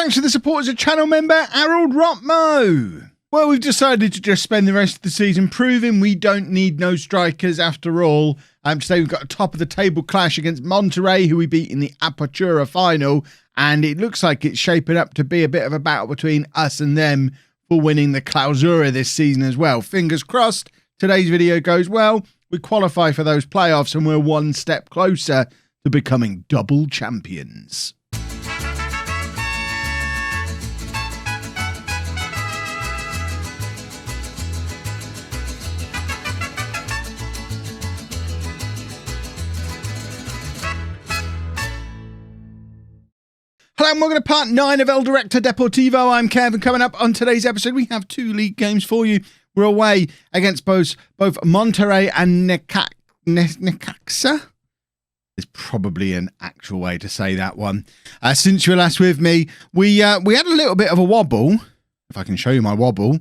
Thanks to the support as a channel member, Harold Rotmo. Well, we've decided to just spend the rest of the season proving we don't need no strikers after all. Today we've got a top of the table clash against Monterey, who we beat in the Apertura final, and it looks like it's shaping up to be a bit of a battle between us and them for winning the Clausura this season as well. Fingers crossed today's video goes well. We qualify for those playoffs and we're one step closer to becoming double champions. Hello and welcome to part 9 of El Director Deportivo. I'm Kev, and coming up on today's episode, we have 2 league games for you. We're away against both Monterey and Necaxa. There's probably an actual way to say that one. Since you were last with me, we had a little bit of a wobble. If I can show you my wobble.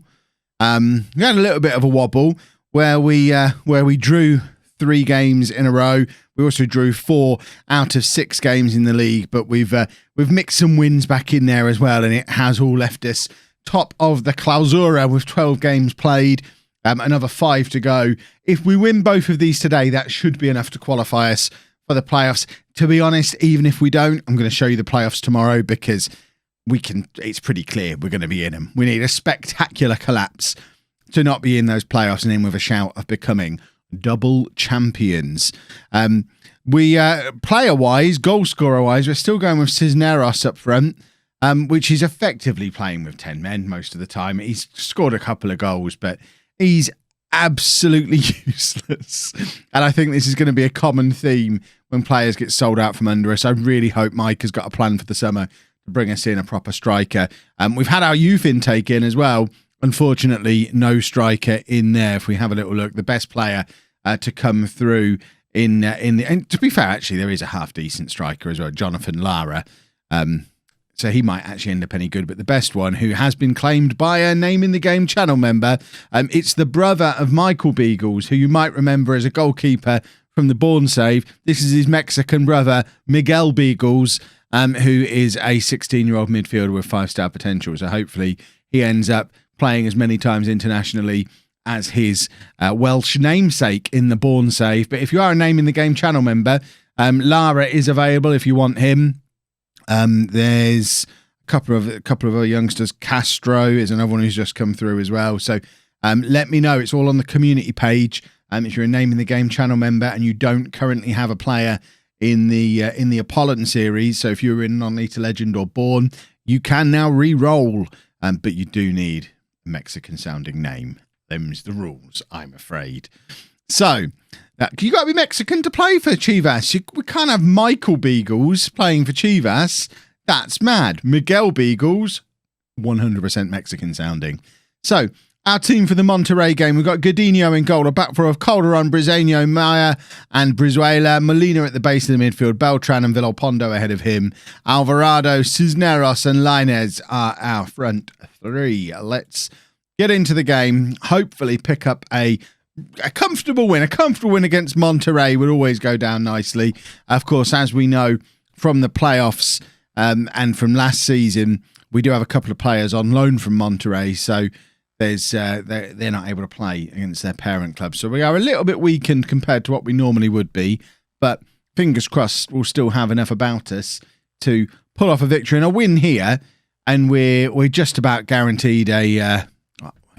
We had a little bit of a wobble where we drew 3 games in a row. We also drew 4 out of 6 games in the league, but we've mixed some wins back in there as well, and it has all left us top of the Clausura with 12 games played, another 5 to go. If we win both of these today, that should be enough to qualify us for the playoffs. To be honest, even if we don't, I'm going to show you the playoffs tomorrow because it's pretty clear we're going to be in them. We need a spectacular collapse to not be in those playoffs and in with a shout of becoming double champions. Player-wise, goal scorer-wise, we're still going with Cisneros up front, which is effectively playing with 10 men most of the time. He's scored a couple of goals, but he's absolutely useless. And I think this is going to be a common theme when players get sold out from under us. I really hope Mike has got a plan for the summer to bring us in a proper striker. We've had our youth intake in as well. Unfortunately, no striker in there. If we have a little look, the best player to come through and to be fair, actually, there is a half decent striker as well, Jonathan Lara. So he might actually end up any good. But the best one, who has been claimed by a Name in the Game channel member, it's the brother of Michael Beagles, who you might remember as a goalkeeper from the Bourne save. This is his Mexican brother, Miguel Beagles, who is a 16-year-old midfielder with 5-star potential. So hopefully he ends up playing as many times internationally as his Welsh namesake in the Bourne save. But if you are a Name in the Game channel member, Lara is available if you want him. There's a couple of our youngsters. Castro is another one who's just come through as well. So let me know. It's all on the community page. If you're a Name in the Game channel member and you don't currently have a player in the Apollon series, so if you're in Non-Lethal Legend or Bourne, you can now re-roll. But you do need a Mexican sounding name. Them's the rules, I'm afraid. So, you got to be Mexican to play for Chivas. We can't have Michael Beagles playing for Chivas. That's mad. Miguel Beagles, 100% Mexican sounding. So, our team for the Monterey game, we've got Godinho in goal, a back four of Calderon, Briseño, Maya and Brizuela, Molina at the base of the midfield, Beltran and Villalpando ahead of him, Alvarado, Cisneros and Lainez are our front 3. Let's get into the game, hopefully pick up a comfortable win. A comfortable win against Monterey would always go down nicely. Of course, as we know from the playoffs and from last season, we do have a couple of players on loan from Monterey, so they're not able to play against their parent club. So we are a little bit weakened compared to what we normally would be, but fingers crossed we'll still have enough about us to pull off a victory and a win here, and we're just about guaranteed a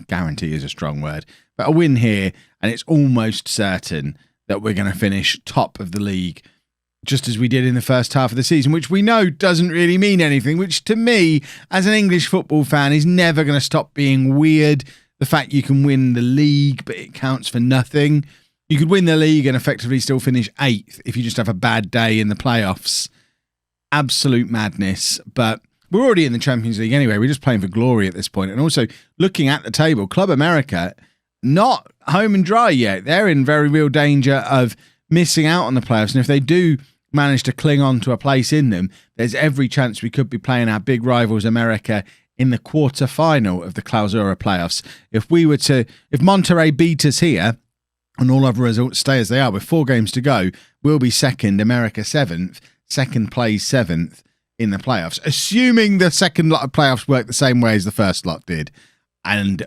guarantee is a strong word, but a win here, and it's almost certain that we're going to finish top of the league, just as we did in the first half of the season, which we know doesn't really mean anything, which to me, as an English football fan, is never going to stop being weird. The fact you can win the league, but it counts for nothing. You could win the league and effectively still finish 8th if you just have a bad day in the playoffs. Absolute madness, but we're already in the Champions League anyway. We're just playing for glory at this point. And also, looking at the table, Club America, not home and dry yet. They're in very real danger of missing out on the playoffs. And if they do manage to cling on to a place in them, there's every chance we could be playing our big rivals, America, in the quarter-final of the Clausura playoffs. If Monterey beat us here, and all other results stay as they are, with 4 games to go, we'll be second, America 7th, second place 7th, in the playoffs, assuming the second lot of playoffs work the same way as the first lot did. And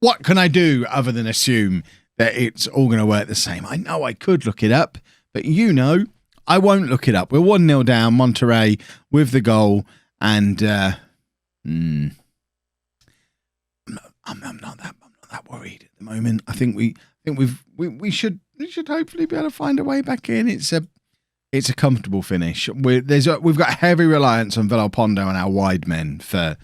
what can I do other than assume that it's all going to work the same? I know I could look it up, but I won't look it up. We're 1-0 down, Monterey with the goal, and I'm not that worried at the moment. I think we should hopefully be able to find a way back in. It's a comfortable finish. We've got heavy reliance on Villalpando and our wide men for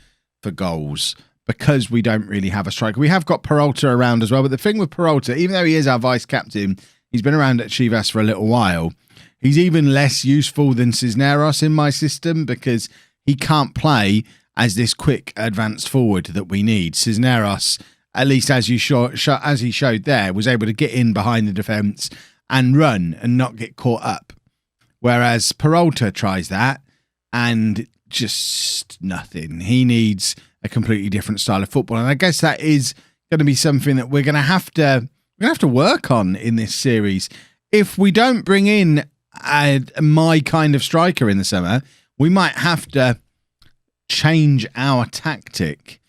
goals, because we don't really have a striker. We have got Peralta around as well, but the thing with Peralta, even though he is our vice captain, he's been around at Chivas for a little while. He's even less useful than Cisneros in my system, because he can't play as this quick advanced forward that we need. Cisneros, at least as he showed there, was able to get in behind the defence and run and not get caught up. Whereas Peralta tries that and just nothing. He needs a completely different style of football. And I guess that is going to be something that we're going to have to work on in this series. If we don't bring in my kind of striker in the summer, we might have to change our tactic,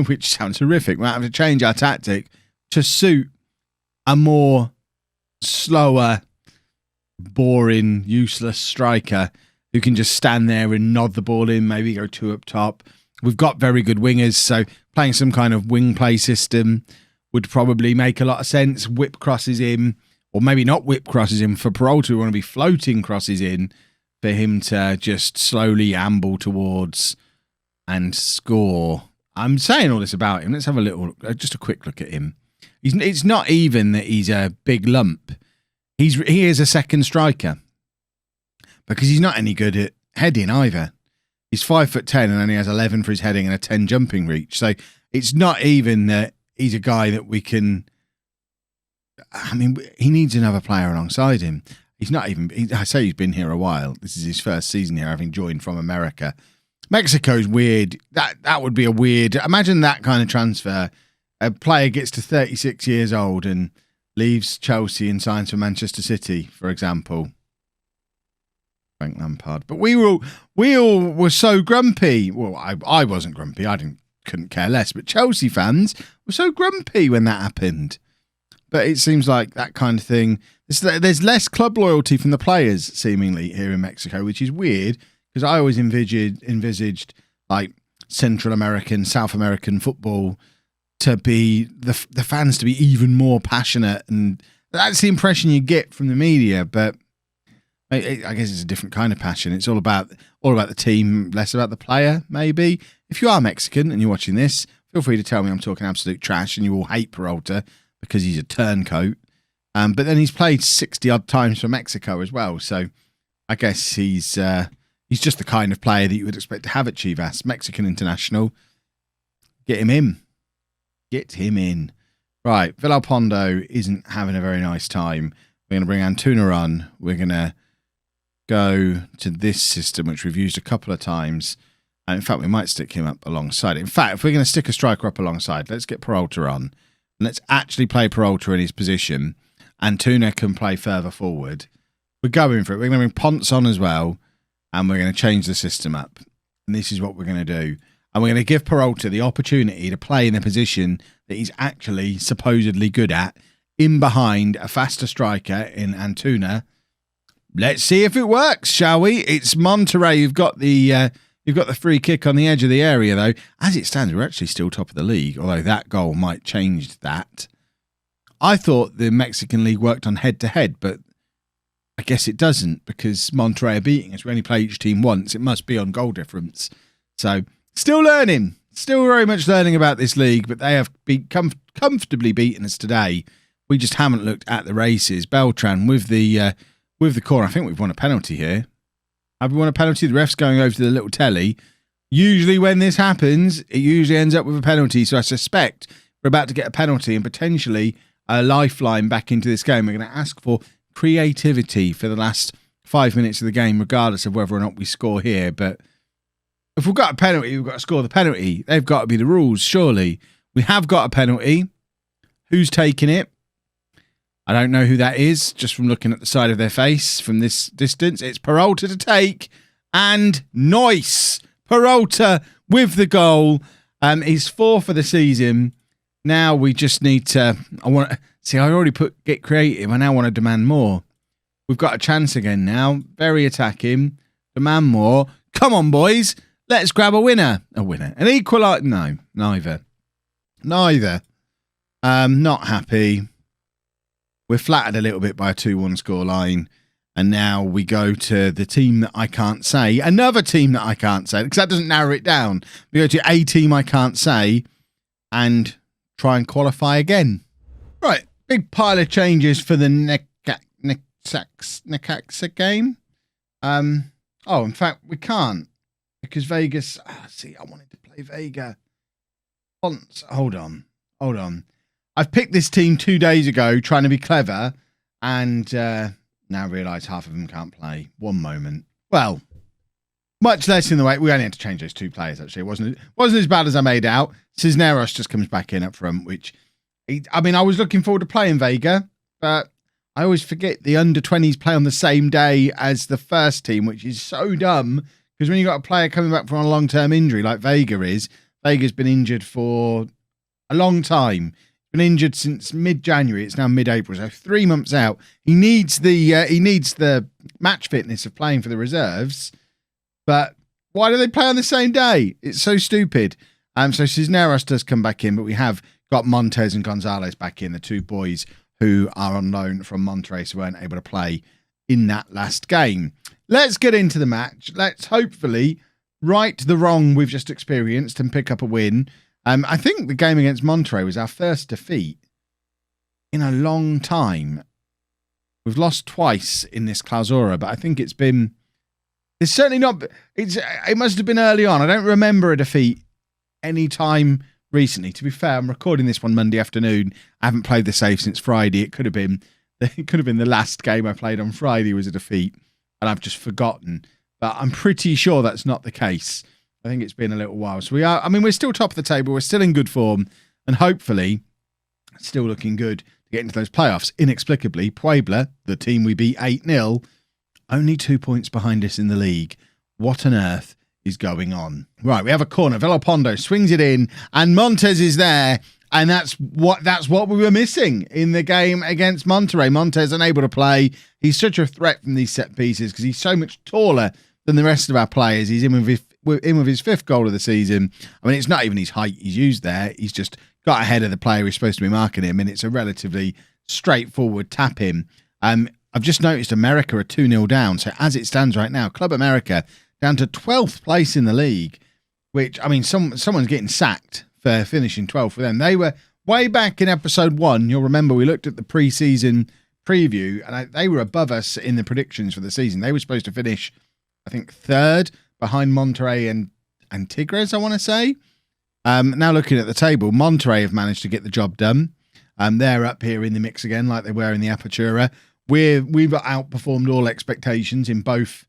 which sounds horrific. We might have to change our tactic to suit a more slower, boring, useless striker who can just stand there and nod the ball in, maybe go 2 up top. We've got very good wingers, so playing some kind of wing play system would probably make a lot of sense. Whip crosses in, or maybe not whip crosses in for Peralta. We want to be floating crosses in for him to just slowly amble towards and score. I'm saying all this about him. Let's have just a quick look at him. It's not even that he's a big lump. He is a second striker, because he's not any good at heading either. He's 5'10" and only has 11 for his heading and a 10 jumping reach. So it's not even that he's a guy that we can. I mean, he needs another player alongside him. He's not even. I say he's been here a while. This is his first season here, having joined from America. Mexico's weird. That would be a weird. Imagine that kind of transfer. A player gets to 36 years old and leaves Chelsea and signs for Manchester City, for example. Frank Lampard. But we all were so grumpy. Well, I wasn't grumpy. Couldn't care less. But Chelsea fans were so grumpy when that happened. But it seems like that kind of thing. There's less club loyalty from the players, seemingly, here in Mexico, which is weird, because I always envisaged like Central American, South American football to be the fans to be even more passionate, and that's the impression you get from the media. But I guess it's a different kind of passion. It's all about the team, less about the player. Maybe if you are Mexican and you're watching this, feel free to tell me I'm talking absolute trash and you all hate Peralta because he's a turncoat. But then he's played 60 odd times for Mexico as well, so I guess he's just the kind of player that you would expect to have at Chivas. Mexican international. Get him in. Right, Villalpando isn't having a very nice time. We're going to bring Antuna on. We're going to go to this system, which we've used a couple of times. And in fact, we might stick him up alongside. In fact, if we're going to stick a striker up alongside, let's get Peralta on. And let's actually play Peralta in his position. Antuna can play further forward. We're going for it. We're going to bring Ponce on as well. And we're going to change the system up. And this is what we're going to do. And we're going to give Peralta the opportunity to play in the position that he's actually supposedly good at, in behind a faster striker in Antuna. Let's see if it works, shall we? It's Monterey. You've got the free kick on the edge of the area, though. As it stands, we're actually still top of the league, although that goal might change that. I thought the Mexican League worked on head-to-head, but I guess it doesn't, because Monterey are beating us. We only play each team once. It must be on goal difference. So, still learning. Still very much learning about this league, but they have comfortably beaten us today. We just haven't looked at the races. Beltran with the corner. I think we've won a penalty here. Have we won a penalty? The ref's going over to the little telly. Usually when this happens, it usually ends up with a penalty. So I suspect we're about to get a penalty and potentially a lifeline back into this game. We're going to ask for creativity for the last 5 minutes of the game, regardless of whether or not we score here. But if we've got a penalty, we've got to score the penalty. They've got to be the rules, surely. We have got a penalty. Who's taking it? I don't know who that is, just from looking at the side of their face from this distance. It's Peralta to take, And nice. Peralta with the goal. He's 4 for the season. Now we just need to... I already put get creative. I now want to demand more. We've got a chance again now. Very attacking. Demand more. Come on, boys. Let's grab a winner. A winner. An equaliser. No, neither. Not happy. We're flattered a little bit by a 2-1 scoreline. And now we go to the team that I can't say. Another team that I can't say, because that doesn't narrow it down. We go to a team I can't say and try and qualify again. Right, big pile of changes for the Necaxa game. In fact, we can't. Because Vegas... I wanted to play Vega. Hold on. I've picked this team 2 days ago, trying to be clever, and... now realise half of them can't play. One moment. Well, much less in the way. We only had to change those 2 players, actually. It wasn't as bad as I made out. Cisneros just comes back in up front, which... I was looking forward to playing Vega, but I always forget the under-20s play on the same day as the first team, which is so dumb, because when you've got a player coming back from a long-term injury like Vega is, Vega's been injured for a long time. Been injured since mid-January. It's now mid-April, so 3 months out. He needs the match fitness of playing for the reserves. But why do they play on the same day? It's so stupid. So Cisneros does come back in, but we have got Montes and Gonzalez back in, the 2 boys who are on loan from Monterey, so weren't able to play in that last game. Let's get into the match. Let's hopefully right the wrong we've just experienced and pick up a win. I think the game against Monterey was our first defeat in a long time. We've lost twice in this Clausura, but I think it's certainly not... It must have been early on. I don't remember a defeat any time recently. To be fair, I'm recording this one Monday afternoon. I haven't played the save since Friday. It could have been the last game I played on Friday was a defeat, and I've just forgotten. But I'm pretty sure that's not the case. I think it's been a little while. So we're still top of the table. We're still in good form. And hopefully, still looking good to get into those playoffs. Inexplicably, Puebla, the team we beat 8-0, only 2 points behind us in the league. What on earth is going on? Right, we have a corner. Velopondo swings it in, and Montes is there. And that's what we were missing in the game against Monterey. Montes unable to play. He's such a threat from these set pieces because he's so much taller than the rest of our players. He's in with his 5th goal of the season. I mean, it's not even his height he's used there. He's just got ahead of the player who's supposed to be marking him, and it's a relatively straightforward tap in. I've just noticed America are 2-0 down. So as it stands right now, Club America down to 12th place in the league, which, I mean, someone's getting sacked for finishing 12th for them. They were way back in episode 1. You'll remember we looked at the pre-season preview, and they were above us in the predictions for the season. They were supposed to finish, I think, 3rd behind Monterey and Tigres, I want to say. Now looking at the table, Monterey have managed to get the job done. They're up here in the mix again, like they were in the Apertura. We've outperformed all expectations in both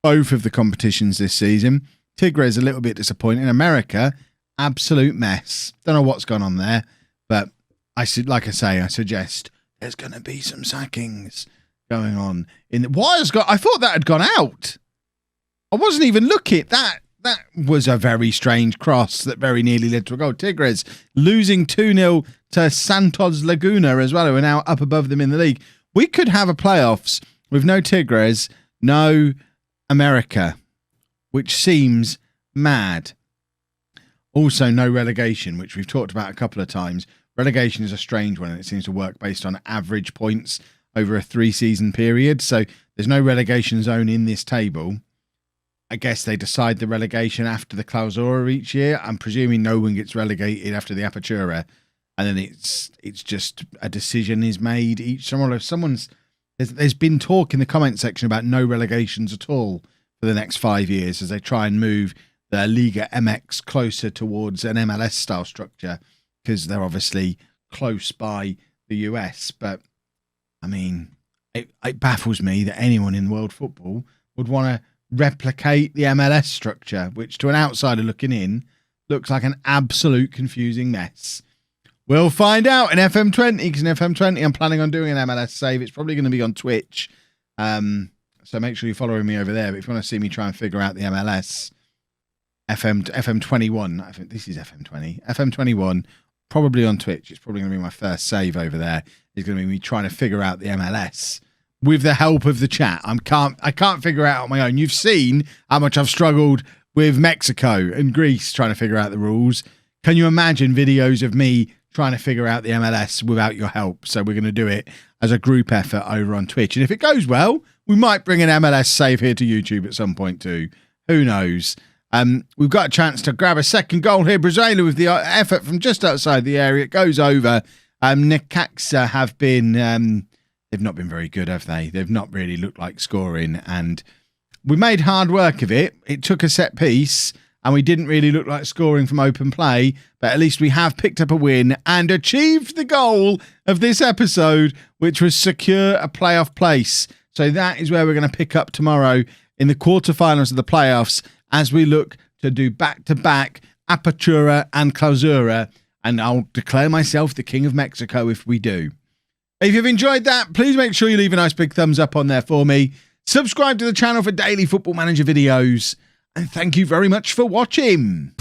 of the competitions this season. Tigres a little bit disappointing. America, absolute mess. Don't know what's gone on there, but I suggest there's going to be some sackings going on. I thought that had gone out. I wasn't even looking. That was a very strange cross that very nearly led to a goal. Tigres losing 2-0 to Santos Laguna as well, who are now up above them in the league. We could have a playoffs with no Tigres, no America, which seems mad. Also, no relegation, which we've talked about a couple of times. Relegation is a strange one, and it seems to work based on average points over a 3-season period. So there's no relegation zone in this table. I guess they decide the relegation after the Clausura each year. I'm presuming no one gets relegated after the Apertura, and then it's just a decision is made each summer. There's been talk in the comment section about no relegations at all for the next 5 years as they try and move the Liga MX closer towards an MLS style structure because they're obviously close by the US. But I mean, it baffles me that anyone in world football would want to replicate the MLS structure, which to an outsider looking in looks like an absolute confusing mess. We'll find out in FM20, because in FM20 I'm planning on doing an MLS save. It's probably going to be on Twitch. So So make sure you're following me over there. But if you want to see me try and figure out the MLS, FM21, I think this is FM20, FM21, probably on Twitch. It's probably going to be my first save over there. It's going to be me trying to figure out the MLS with the help of the chat. I can't figure it out on my own. You've seen how much I've struggled with Mexico and Greece trying to figure out the rules. Can you imagine videos of me trying to figure out the MLS without your help? So we're going to do it as a group effort over on Twitch. And if it goes well, we might bring an MLS save here to YouTube at some point too. Who knows? We've got a chance to grab a second goal here. Brazil with the effort from just outside the area. It goes over. Necaxa have been... they've not been very good, have they? They've not really looked like scoring. And we made hard work of it. It took a set piece. And we didn't really look like scoring from open play. But at least we have picked up a win and achieved the goal of this episode, which was secure a playoff place. So that is where we're going to pick up tomorrow in the quarterfinals of the playoffs as we look to do back-to-back Apertura and Clausura. And I'll declare myself the King of Mexico if we do. If you've enjoyed that, please make sure you leave a nice big thumbs up on there for me. Subscribe to the channel for daily Football Manager videos. And thank you very much for watching.